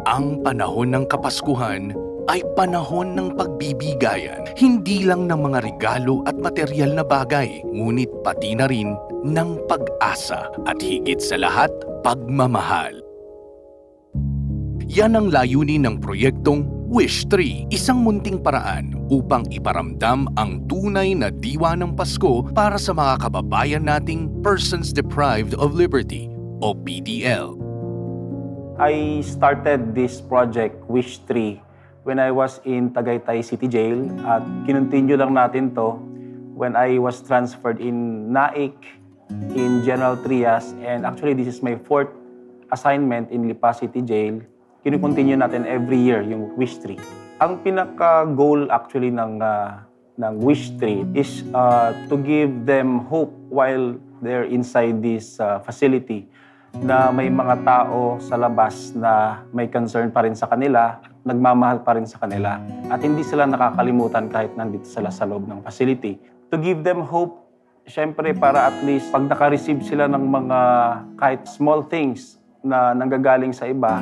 Ang panahon ng Kapaskuhan ay panahon ng pagbibigayan, hindi lang ng mga regalo at material na bagay, ngunit pati na rin ng pag-asa at higit sa lahat, pagmamahal. Yan ang layunin ng proyektong Wish Tree, isang munting paraan upang iparamdam ang tunay na diwa ng Pasko para sa mga kababayan nating Persons Deprived of Liberty o PDL. I started this project, Wish Tree, when I was in Tagaytay City Jail at kinontinue lang natin to when I was transferred in Naik, in General Trias, and actually this is my 4th assignment in Lipa City Jail. Kinukontinue natin every year yung Wish Tree. Ang pinaka-goal actually ng Wish Tree is to give them hope while they're inside this facility, na may mga tao sa labas na may concern pa rin sa kanila, nagmamahal pa rin sa kanila, at hindi sila nakakalimutan kahit nandito sila sa loob ng facility. To give them hope, syempre para at least pag naka-receive sila ng mga kahit small things na nanggagaling sa iba,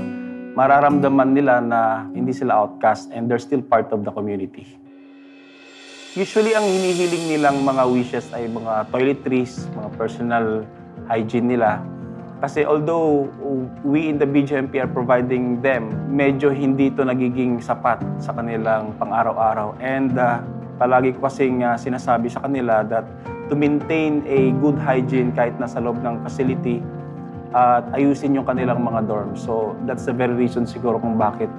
mararamdaman nila na hindi sila outcast and they're still part of the community. Usually, ang hinihiling nilang mga wishes ay mga toiletries, mga personal hygiene nila. Kasi although we in the BJMP are providing them, medyo hindi ito nagiging sapat sa kanilang pang-araw-araw. And palagi ko kasing sinasabi sa kanila that to maintain a good hygiene kahit nasa loob ng facility, at ayusin yung kanilang mga dorms. So that's the very reason siguro kung bakit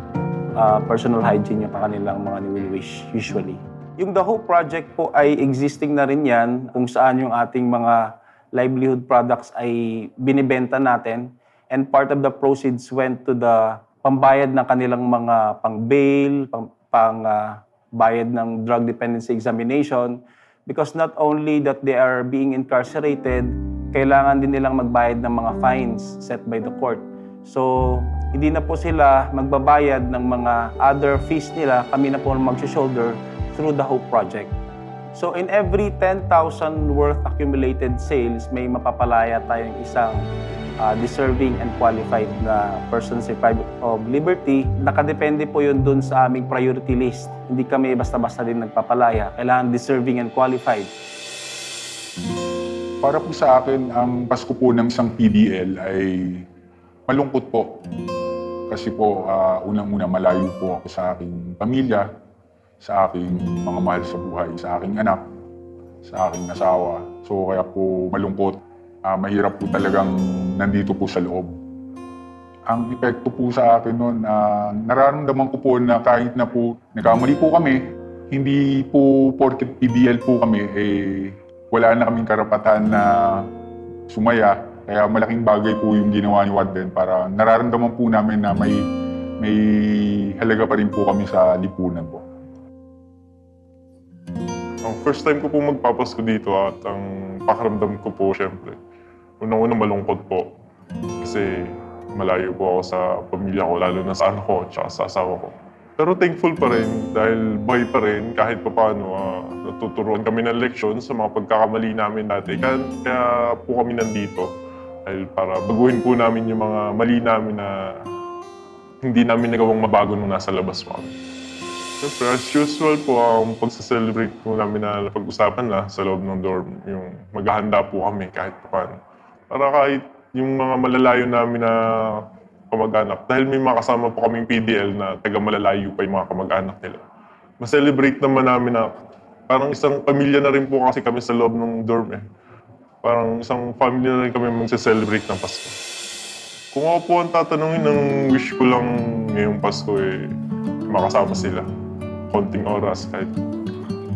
personal hygiene yung kanilang mga ni-wish usually. Yung The Hope Project po ay existing na rin yan kung saan yung ating mga livelihood products ay binibenta natin, and part of the proceeds went to the pambayad ng kanilang mga pang-bail, pang-bayad ng drug dependency examination, because not only that they are being incarcerated, kailangan din nilang magbayad ng mga fines set by the court. So, hindi na po sila magbabayad ng mga other fees nila, kami na po mag-shoulder through the Hope Project. So in every 10,000 worth accumulated sales, may mapapalaya tayong isang deserving and qualified na persons deprived of liberty. Nakadepende po yun dun sa aming priority list. Hindi kami basta-basta din nagpapalaya. Kailangan deserving and qualified. Para po sa akin, ang Pasko po ng isang PDL ay malungkot po. Kasi po, unang-una malayo po ako sa aking pamilya, sa aking mga mahal sa buhay, sa aking anak, sa aking asawa. So kaya po malungkot, mahirap po talagang nandito po sa loob. Ang epekto po sa akin noon, nararamdaman ko po na kahit na po nagkamali po kami, hindi po porket PDL po kami, wala na kaming karapatan na sumaya. Kaya malaking bagay po yung ginawa ni Warden para nararamdaman po namin na may halaga pa rin po kami sa lipunan po. Ang first time ko po magpapasko dito at ang pakiramdam ko po, syempre, unang-unang malungkot po. Kasi malayo po ako sa pamilya ko, lalo na sa anak ko at sa asawa ko. Pero thankful pa rin dahil buhay pa rin kahit paano natuturuan kami ng leksyon sa mga pagkakamali namin dati. Kaya po kami nandito dahil para baguhin po namin yung mga mali namin na hindi namin nagawang mabago nung nasa labas po kami. Siyempre, as usual po, ang pagsa-celebrate po namin na pag-usapan na sa loob ng dorm, yung maghahanda po kami kahit paano. Para kahit yung mga malalayo namin na kamag-anak, dahil may mga kasama po kaming PDL na taga-malalayo pa yung mga kamag-anak nila. Ma-celebrate naman namin na parang isang pamilya na rin po kasi kami sa loob ng dorm eh. Parang isang family na rin kami mag-celebrate ng Pasko. Kung ako po ang tatanungin ng wish ko lang ngayong Pasko makasama sila. Konting oras kahit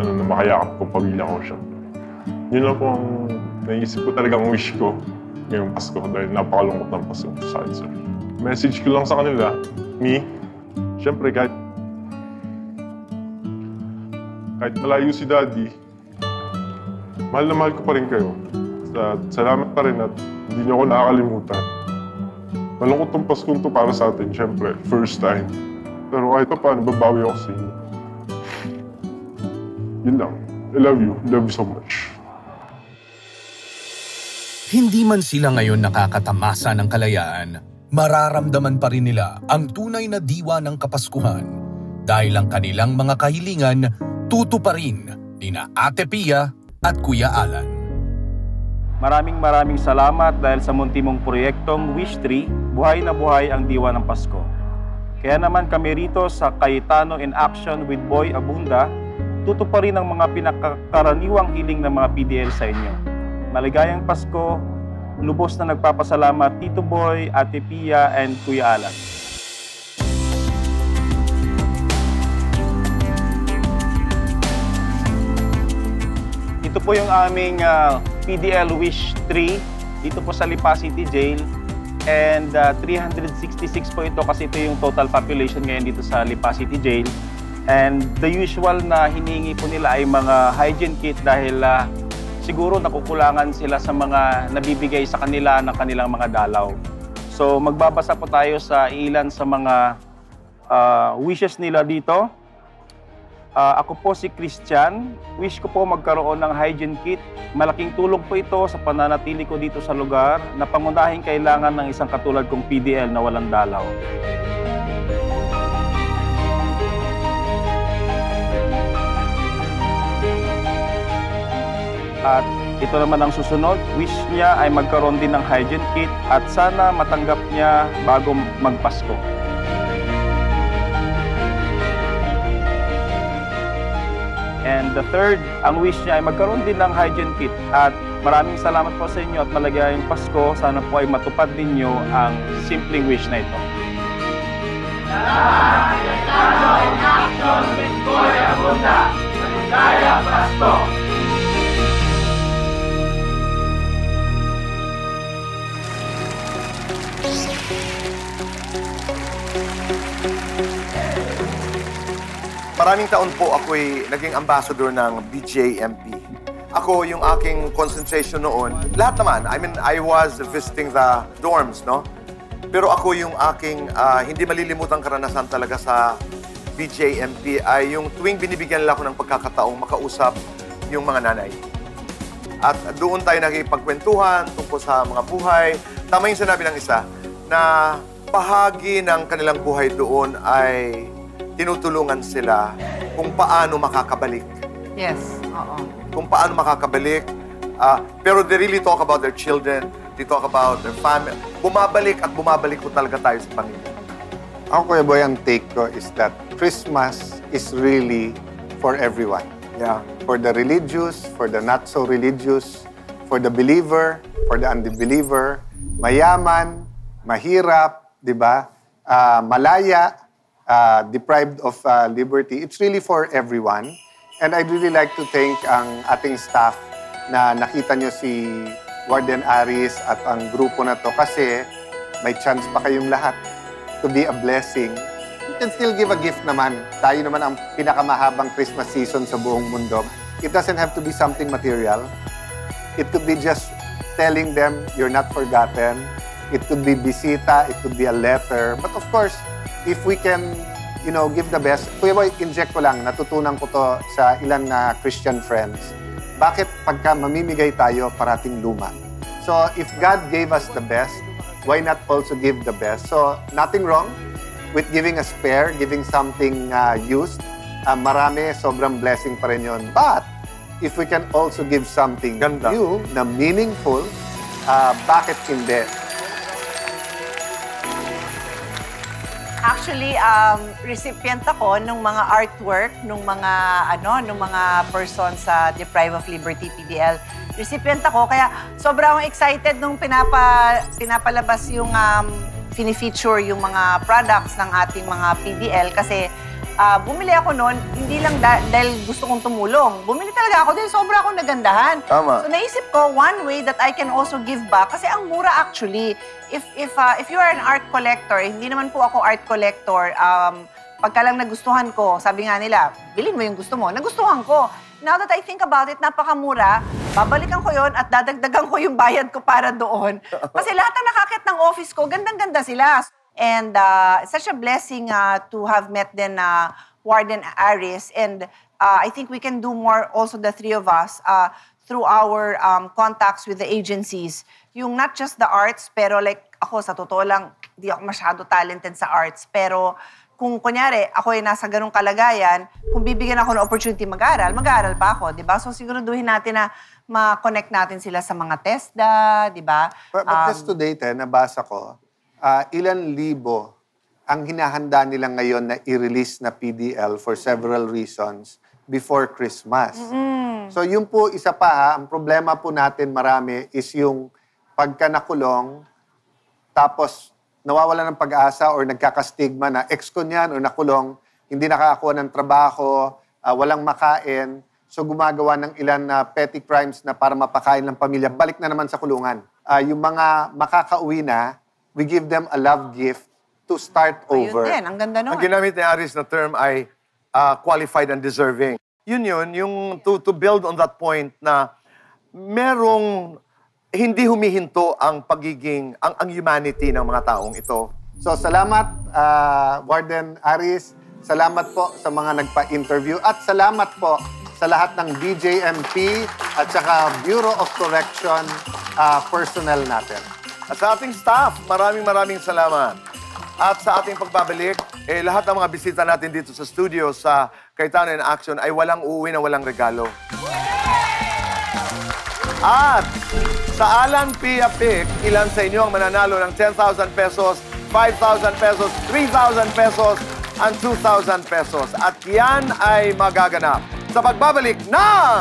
na makayakap ko pamilya ko siya. Yun lang po ang naisip ko talagang wish ko ngayong Pasko dahil napakalungkot ng Pasko sa akin, sir. Message ko lang sa kanila, siyempre kahit malayo si Daddy, mahal na mahal ko pa rin kayo. Salamat pa rin at hindi niyo ako nakakalimutan. Malungkot tong Paskong to para sa atin, siyempre, first time. Pero kahit pa paano, babawi ako sa inyo. Yun lang. I love you. Love you so much. Hindi man sila ngayon nakakatamasa ng kalayaan, mararamdaman pa rin nila ang tunay na diwa ng Kapaskuhan dahil ang kanilang mga kahilingan tutuparin nina Ate Pia at Kuya Alan. Maraming salamat dahil sa munti mong proyektong Wish Tree, buhay na buhay ang diwa ng Pasko. Kaya naman kami rito sa Cayetano in Action with Boy Abunda, tutuparin ang mga pinakakaraniwang hiling ng mga PDL sa inyo. Maligayang Pasko, lubos na nagpapasalamat Tito Boy, Ate Pia, and Kuya Alan. Ito po yung aming PDL Wish 3 dito po sa Lipa City Jail. And 366 po ito kasi ito yung total population ngayon dito sa Lipa City Jail. And the usual na hinihingi po nila ay mga hygiene kit dahil siguro nakukulangan sila sa mga nabibigay sa kanila ng kanilang mga dalaw. So magbabasa po tayo sa ilan sa mga wishes nila dito. Ako po si Christian. Wish ko po magkaroon ng hygiene kit. Malaking tulong po ito sa pananatili ko dito sa lugar na pangunahing kailangan ng isang katulad kong PDL na walang dalaw. At ito naman ang susunod, wish niya ay magkaroon din ng hygiene kit at sana matanggap niya bago magpasko. And the third, ang wish niya ay magkaroon din ng hygiene kit. At maraming salamat po sa inyo at maligayang Pasko. Sana po ay matupad ninyo ang simpleng wish na ito. Cayetano in Action with Boy Abunda. Maligayang Pasko! Maraming taon po ako'y naging ambassador ng BJMP. Ako, yung aking concentration noon, lahat naman. I mean, I was visiting the dorms, no? Pero ako yung aking hindi malilimutang karanasan talaga sa BJMP ay yung tuwing binibigyan nila ako ng pagkakataong makausap yung mga nanay. At doon tayo nakikipagkwentuhan tungkol sa mga buhay. Tama yung sinabi ng isa na bahagi ng kanilang buhay doon ay tinutulungan sila kung paano makakabalik. Yes, oo. Kung paano makakabalik. Pero they really talk about their children. They talk about their family. Bumabalik at bumabalik po talaga tayo sa pamilya. Ako, Kuya Boy, ang take ko is that Christmas is really for everyone. Yeah. For the religious, for the not so religious, for the believer, for the unbeliever, mayaman, mahirap, di ba? Malaya, deprived of liberty. It's really for everyone. And I'd really like to thank ang ating staff na nakita nyo si Warden Aris at ang grupo na to kasi may chance pa kayong lahat to be a blessing. You can still give a gift naman. Tayo naman ang pinakamahabang Christmas season sa buong mundo. It doesn't have to be something material. It could be just telling them you're not forgotten. It could be bisita, it could be a letter. But of course, if we can, give the best. Kuya Boy, inject ko lang, natutunan ko to sa ilan na Christian friends. Bakit pagka mamimigay tayo, parating luma? So, if God gave us the best, why not also give the best? So, nothing wrong with giving a spare, giving something used. Marami, sobrang blessing pa rin yun. But, if we can also give something new, na meaningful, bakit hindi? Actually, recipient ako ng mga artwork ng mga person sa Deprived of Liberty PDL. Recipient ako, kaya sobrang excited nung pinapalabas yung fini-feature yung mga products ng ating mga PDL kasi bumili ako noon, hindi lang dahil gusto kong tumulong. Bumili talaga ako dahil sobra akong nagandahan. Tama. So naisip ko, one way that I can also give back, kasi ang mura actually. If you are an art collector, hindi naman po ako art collector, pagka lang nagustuhan ko, sabi nga nila, bilhin mo yung gusto mo. Nagustuhan ko. Now that I think about it, napakamura, babalikan ko yon at dadagdagan ko yung bayad ko para doon. Kasi lahat ng nakakit ng office ko, gandang-ganda sila. And it's such a blessing to have met then Warden Aris. And I think we can do more, also the three of us, through our contacts with the agencies. Yung not just the arts, pero like ako, sa totoo lang, Hindi ako masyado talented sa arts. Pero kung kunyari, ako ay nasa ganung kalagayan, kung bibigyan ako ng opportunity mag-aral pa ako, di ba? So siguraduhin natin na ma-connect natin sila sa mga TESDA, di ba? But just to date, nabasa ko, ilan libo ang hinahanda nila ngayon na i-release na PDL for several reasons before Christmas. So yun po, isa pa, ang problema po natin marami is yung pagka nakulong, tapos nawawala ng pag-asa or nagkakastigma na ex ko niyan o nakulong, hindi nakakakuha ng trabaho, walang makain, so gumagawa ng ilan na petty crimes na para mapakain ng pamilya, balik na naman sa kulungan. Yung mga makakauwi na, we give them a love gift to start over. Ayun din, ang ganda nun. Ang ginamit ni Aris na term ay qualified and deserving. Yun, yung to build on that point na merong hindi humihinto ang pagiging, ang humanity ng mga taong ito. So salamat, Warden Aris. Salamat po sa mga nagpa-interview. At salamat po sa lahat ng BJMP at saka Bureau of Correction personnel natin. At sa ating staff, maraming salamat. At sa ating pagbabalik, lahat ng mga bisita natin dito sa studio sa Cayetano in Action ay walang uuwi na walang regalo. At sa Alan Pia Pic, ilan sa inyo ang mananalo ng 10,000 pesos, 5,000 pesos, 3,000 pesos, and 2,000 pesos. At yan ay magaganap sa pagbabalik ng